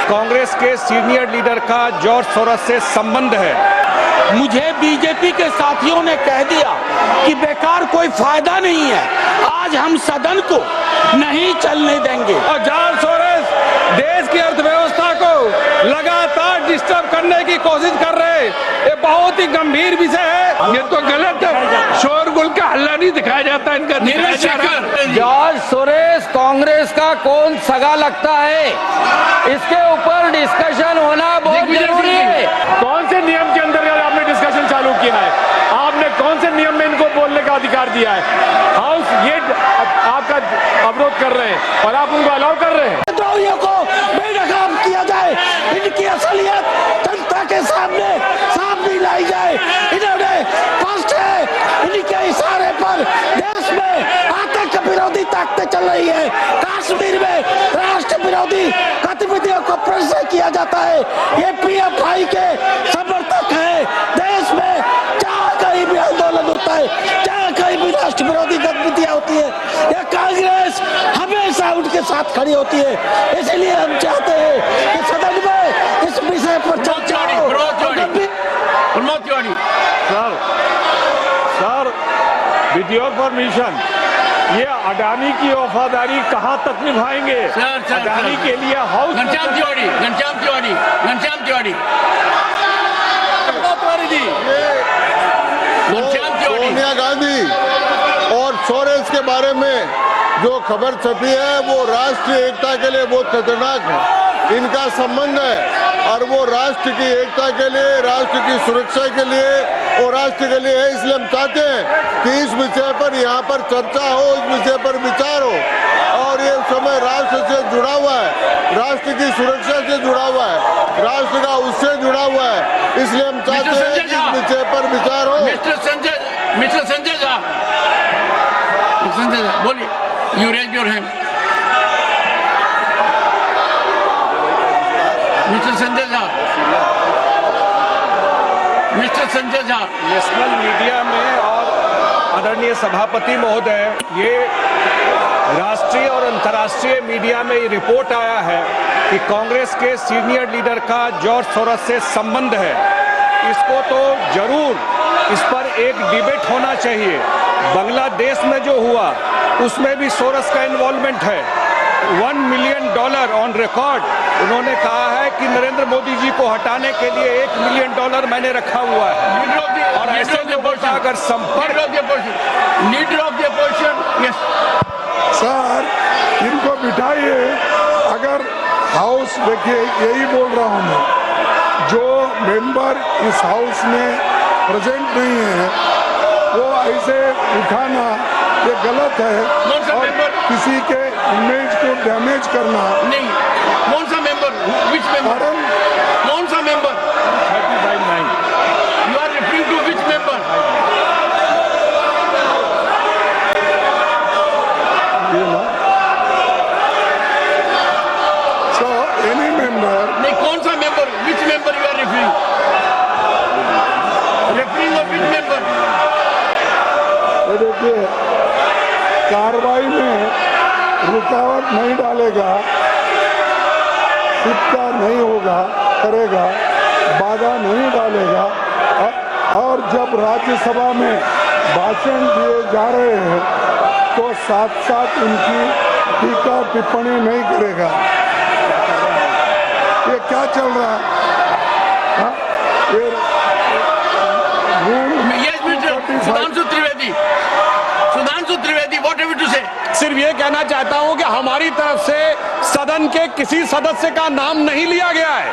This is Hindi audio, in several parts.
कांग्रेस के सीनियर लीडर का जॉर्ज सोरोस से संबंध है। मुझे बीजेपी के साथियों ने कह दिया कि बेकार कोई फायदा नहीं है, आज हम सदन को नहीं चलने देंगे। और जॉर्ज सोरोस देश की अर्थव्यवस्था को लगातार डिस्टर्ब करने की कोशिश कर रहे हैं। ये बहुत ही गंभीर विषय है। ये तो गलत है, शोरगुल का हल्ला नहीं दिखाया जाता इनका। जॉर्ज सोरोस कांग्रेस का कौन सगा लगता है, इसके ऊपर डिस्कशन होना बहुत जरूरी है। कौन से नियम के अंतर्गत आपने डिस्कशन चालू किया है? आपने कौन से नियम में इनको बोलने का अधिकार दिया है? हाउस ये आपका अवरोध कर रहे हैं और आप उनको अलाउ कर रहे हैं। विद्रोहियों को बेनकाब किया जाए, इनकी असलियत जनता के सामने सामने लाई जाए। इन्होंने फर्स्ट है, इनके इशारे पर देश में आतंक विरोधी ताकतें चल रही है। कश्मीर में राष्ट्र विरोधी गतिविधियों को प्रोत्साहित किया जाता है। ये PFI के समर्थक है। देश में जहाँ कहीं भी आंदोलन होता है, जहाँ कहीं भी राष्ट्र विरोधी गतिविधियां होती है, यह कांग्रेस हमेशा उनके साथ खड़ी होती है। इसलिए हम चाहते हैं कि सदन में इस विषय पर चर्चा हो। सर, विद योर परमिशन, ये अडानी की वफादारी कहाँ तक निभाएंगे? अडानी के लिए हाउस घनश्याम तिवारी सोनिया गांधी और सोरेस के बारे में जो खबर छपी है वो राष्ट्रीय एकता के लिए बहुत खतरनाक है। इनका संबंध है और वो राष्ट्र की एकता के लिए, राष्ट्र की सुरक्षा के लिए और राष्ट्र के लिए है। इसलिए हम चाहते हैं कि इस विषय पर यहाँ पर चर्चा हो, इस विषय पर विचार हो। और ये समय राष्ट्र से जुड़ा हुआ है, राष्ट्र की सुरक्षा से जुड़ा हुआ है, राष्ट्र का उससे जुड़ा हुआ है। इसलिए हम चाहते हैं कि इस विषय पर विचार हो। मिस्टर संजय झा, बोलिए, you raise your hand. Mister Sanjay Jha, national media में और आदरणीय सभापति महोदय, ये राष्ट्रीय और अंतर्राष्ट्रीय मीडिया में ये रिपोर्ट आया है कि कांग्रेस के सीनियर लीडर का जॉर्ज सोरोस से संबंध है। इसको तो जरूर इस पर एक डिबेट होना चाहिए। बांग्लादेश में जो हुआ उसमें भी सोरोस का इन्वॉल्वमेंट है। $1 मिलियन ऑन रिकॉर्ड उन्होंने कहा है कि नरेंद्र मोदी जी को हटाने के लिए $1 मिलियन मैंने रखा हुआ है। और ऐसे लोगों का अगर संपर्क सर, इनको बिठाइए। अगर हाउस, देखिए यही बोल रहा हूँ मैं, जो मेंबर इस हाउस में प्रेजेंट नहीं है वो ऐसे उठाना ये गलत है और किसी के इमेज को डैमेज करना नहीं। कौन सा मेंबर? Which member? कौन सा मेंबर? 35-9 you are referring to which member? So any member. नहीं, कौन सा मेंबर? Which member you are referring? Referring of which member? देखिए, कार्रवाई में रुकावट नहीं डालेगा, चिंता नहीं होगा, करेगा, बाधा नहीं डालेगा। और जब राज्यसभा में भाषण दिए जा रहे हैं तो साथ साथ उनकी टीका टिप्पणी नहीं करेगा। ये क्या चल रहा है? Sudhanshu Trivedi, what have you to say? सिर्फ ये कहना चाहता हूं कि हमारी तरफ से सदन के किसी सदस्य का नाम नहीं लिया गया है।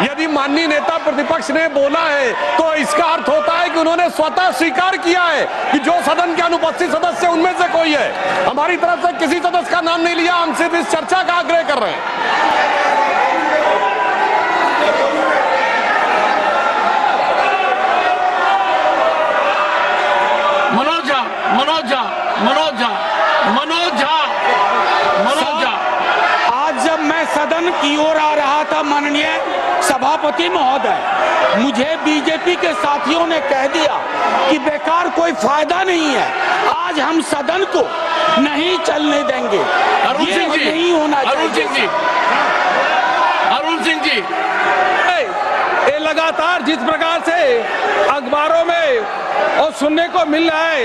यदि माननीय नेता प्रतिपक्ष ने बोला है तो इसका अर्थ होता है कि उन्होंने स्वतः स्वीकार किया है कि जो सदन के अनुपस्थित सदस्य उनमें से कोई है। हमारी तरफ से किसी सदस्य का नाम नहीं लिया, हम सिर्फ इस चर्चा का आग्रह कर रहे हैं। मनोज झा, आज जब मैं सदन की ओर आ रहा था, माननीय सभापति महोदय, मुझे बीजेपी के साथियों ने कह दिया कि बेकार कोई फायदा नहीं है, आज हम सदन को नहीं चलने देंगे। अरुण सिंह जी, नहीं होना चाहिए। अरुण सिंह जी, सिंह जी, ये लगातार जिस प्रकार से अखबारों में और सुनने को मिल रहा है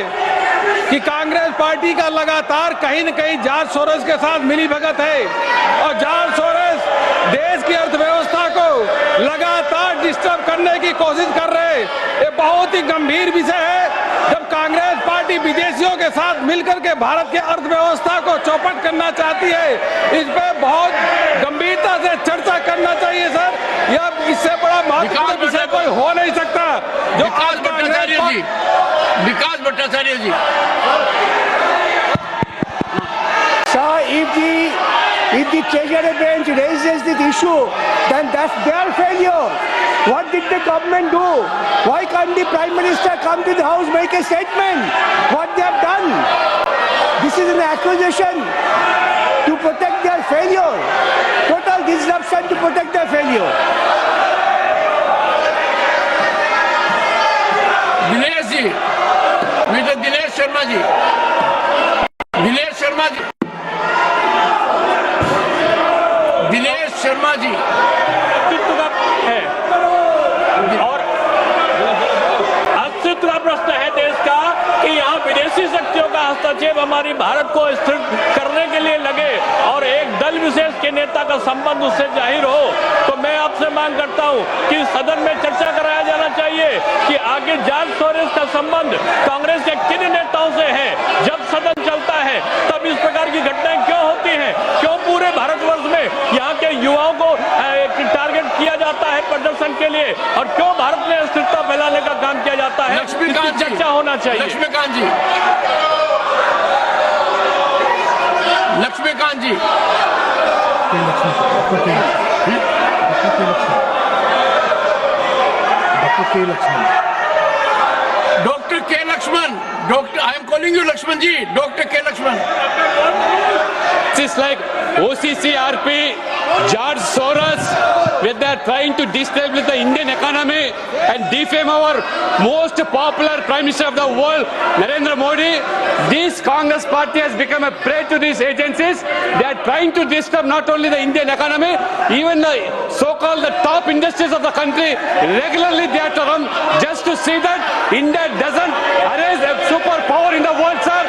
कि कांग्रेस पार्टी का लगातार कहीं न कहीं जॉर्ज सोरोस के साथ मिली भगत है और जॉर्ज सोरोस देश की अर्थव्यवस्था को लगातार डिस्टर्ब करने की कोशिश कर रहे हैं। ये बहुत ही गंभीर विषय है। जब कांग्रेस पार्टी विदेशियों के साथ मिलकर के भारत की अर्थव्यवस्था को चौपट करना चाहती है, इस पे बहुत गंभीरता से चर्चा करना चाहिए सर। यह इससे बड़ा महत्वपूर्ण विषय कोई हो नहीं सकता। जो विकास भट्टाचार्य जी, विकास भट्टाचार्य जी, Sir, if the treasury bench raises this issue, then that's their failure. What did the government do? Why can't the Prime Minister come to the House, make a statement? What they have done? This is an accusation to protect their failure. Total disruption to protect their failure. Dinesh ji, mister Dinesh Sharma ji, Dinesh Sharma ji, Dinesh Sharma ji, है और अस्तित्व का प्रश्न है देश का कि यहाँ विदेशी शक्तियों का हस्तक्षेप हमारी भारत को स्थिर करने के लिए लगे और एक दल विशेष के नेता का संबंध उससे जाहिर हो, तो मैं आपसे मांग करता हूँ कि सदन में चर्चा कराया जाना चाहिए कि आगे जॉर्ज सोरोस का संबंध कांग्रेस के किन नेताओं से है। जब सदन चलता है तब इस प्रकार की घटनाएं क्यों होती हैं? क्यों पूरे भारतवर्ष में यहाँ के युवाओं को टारगेट किया जाता है प्रदर्शन के लिए और क्यों भारत में अस्थिरता फैलाने का काम किया जाता है? लक्ष्मीकांत जी, चर्चा होना चाहिए। Laxmikant ji, Laxmikant ji, doctor K Laxman, doctor, I am calling you Laxman ji, doctor K Laxman. It's like OCCRP, George Soros, where they are trying to destabilize the Indian economy and defame our most popular Prime Minister of the world, Narendra Modi. This Congress party has become a prey to these agencies. They are trying to disturb not only the Indian economy, even the so-called the top industries of the country. Regularly they are to run just to see that India doesn't arise a superpower in the world, sir.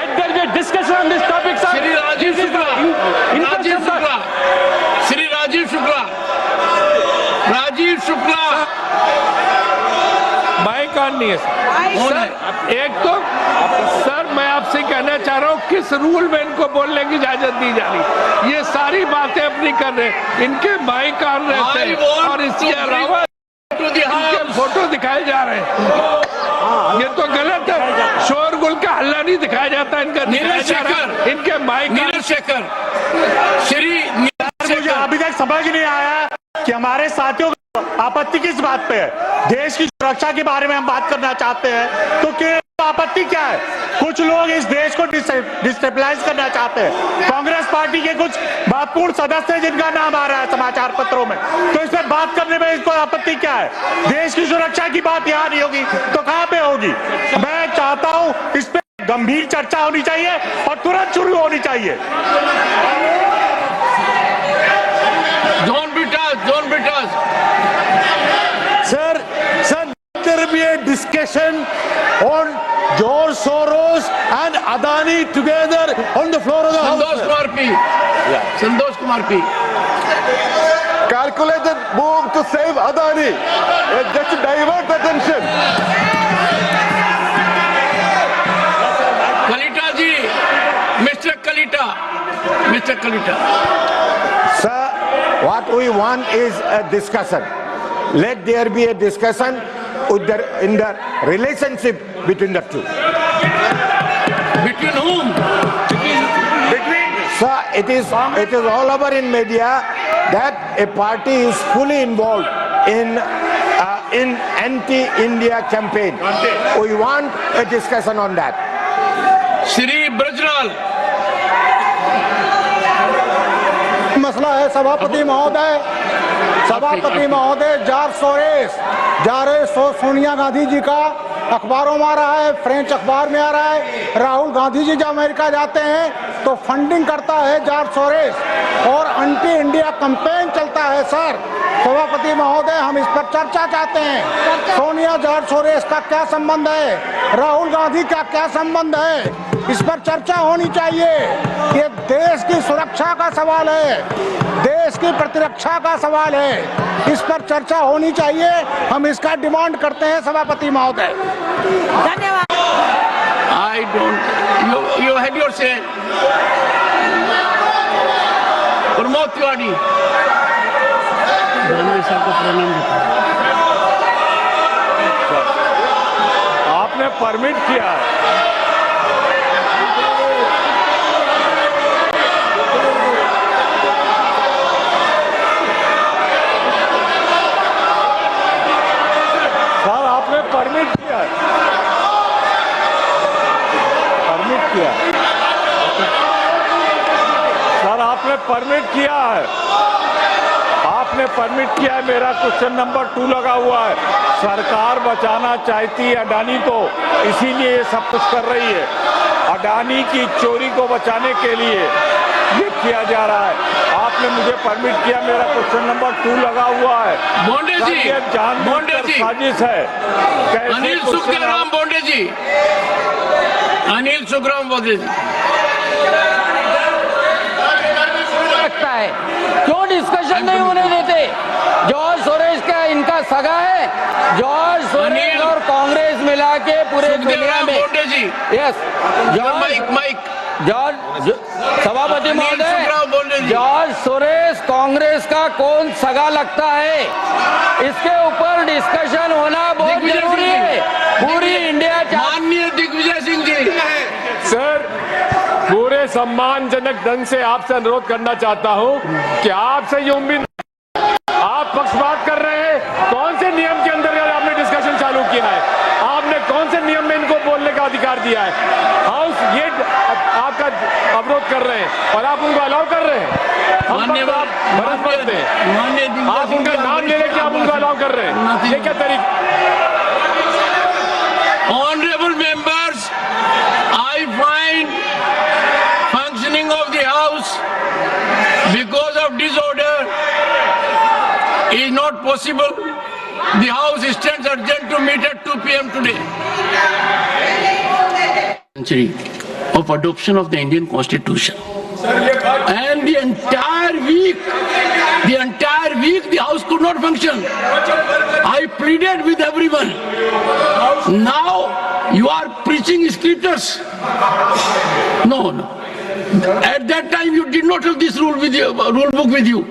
Let there be a discussion on this topic, sir. Shri Rajiv Shukla, Rajiv Shukla, Shri Rajiv Shukla, Rajiv Shukla, mike on नहीं है सर। एक तो सर मैं आपसे कहना चाह रहा हूँ किस रूल में इनको बोलने की इजाजत दी जा रही। ये सारी बातें अपनी कर रहे हैं, इनके माइक ऑन रहते हैं और इसके अलावा इनके फोटो दिखाए जा रहे हैं। ये तो गलत है। शोरगुल का हल्ला नहीं दिखाया जाता, इनका नीरज शेखर, इनके माइक। नीरज शेखर, श्री मुझे अभी तक समझ नहीं आया कि हमारे साथियों को आपत्ति किस बात पे है। देश की सुरक्षा के बारे में हम बात करना चाहते हैं तो क्या आपत्ति क्या है? कुछ लोग इस देश को डिस्टेबलाइज करना चाहते हैं। कांग्रेस पार्टी के कुछ महत्वपूर्ण सदस्य जिनका नाम आ रहा है समाचार पत्रों में, तो इस पर बात करने में इसको आपत्ति क्या है? देश की सुरक्षा की बात यहाँ नहीं होगी तो कहाँ पे होगी? मैं चाहता हूँ इस पे गंभीर चर्चा होनी चाहिए और तुरंत शुरू होनी चाहिए। John Brittas, Sir, let there be a discussion on George Soros and Adani together on the floor of the House. Santosh Kumar P, Santosh Kumar P, Calculated move to save Adani, just to divert attention. Kalita ji, mister Kalita, Sir, what we want is a discussion. Let there be a discussion in the relationship between the two. between whom? Sir, it is all over in media that a party is fully involved in anti-India campaign. We want a discussion on that. Shri Brajlal, मसला है सभापति महोदय, जॉर्ज सोरेस सोनिया गांधी जी का अखबारों में आ रहा है, फ्रेंच अखबार में आ रहा है। राहुल गांधी जी जब अमेरिका जाते हैं तो फंडिंग करता है जॉर्ज सोरेस और एंटी इंडिया कैंपेन चलता है। सर सभापति महोदय, हम इस पर चर्चा चाहते हैं। सोनिया जॉर्ज सोरेस का क्या संबंध है, राहुल गांधी का क्या संबंध है, इस पर चर्चा होनी चाहिए। ये देश की सुरक्षा का सवाल है, देश की प्रतिरक्षा का सवाल है, इस पर चर्चा होनी चाहिए। हम इसका डिमांड करते हैं सभापति महोदय। धन्यवाद। I don't. You had your say. Pramod Tiwari. साहब को प्रणाम देता हूं। आपने परमिट किया है। सर आपने परमिट किया है, परमिट किया है। सर आपने परमिट किया है, आपने परमिट किया है। मेरा क्वेश्चन नंबर 2 लगा हुआ है। सरकार बचाना चाहती है अडानी को, इसीलिए ये सब कुछ कर रही है। अडानी की चोरी को बचाने के लिए ये किया जा रहा है। आपने मुझे परमिट किया, मेरा क्वेश्चन नंबर 2 लगा हुआ है। बोंडे जी, ये जानबूझकर साजिश है। कैसे अनिल सुखराम बोंडे जी, अनिल सुखराम बोंडे जी। लगता है क्यों डिस्कशन नहीं होने देते? जॉर्ज सोरेस का इनका सगा है, जॉर्ज सोरेस और कांग्रेस मिला के पूरे दुनिया में। बोंडे जी, यस, माइक जॉर्ज सभापति महोदय, बोंडे जी। जॉर्ज सोरेस कांग्रेस का कौन सगा लगता है, इसके ऊपर डिस्कशन होना बहुत जरूरी है। पूरी इंडिया माननीय दिग्विजय सिंह जी। सर पूरे सम्मानजनक ढंग से आपसे अनुरोध करना चाहता हूं कि आपसे ये उम्मीद, आप पक्षपात कर रहे हैं। कौन से नियम के अंतर्गत आपने डिस्कशन चालू किया है? आपने कौन से नियम में इनको बोलने का अधिकार दिया है? हाउस ये आपका अवरोध कर रहे हैं और आप उनको अलाउ कर रहे हैं। हम भरत पड़ते हैं, आप उनका नाम ले लेके आप उनको अलाउ कर रहे हैं, ये क्या तरीका? Honorable members, I find functioning of the house because of disorder is not possible. The house stands urgent to meet at 2 p.m. today. Century of adoption of the Indian Constitution. And the entire week the house could not function. I pleaded with everyone. Now you are preaching scriptures. No. At that time you did not have this rule book with you.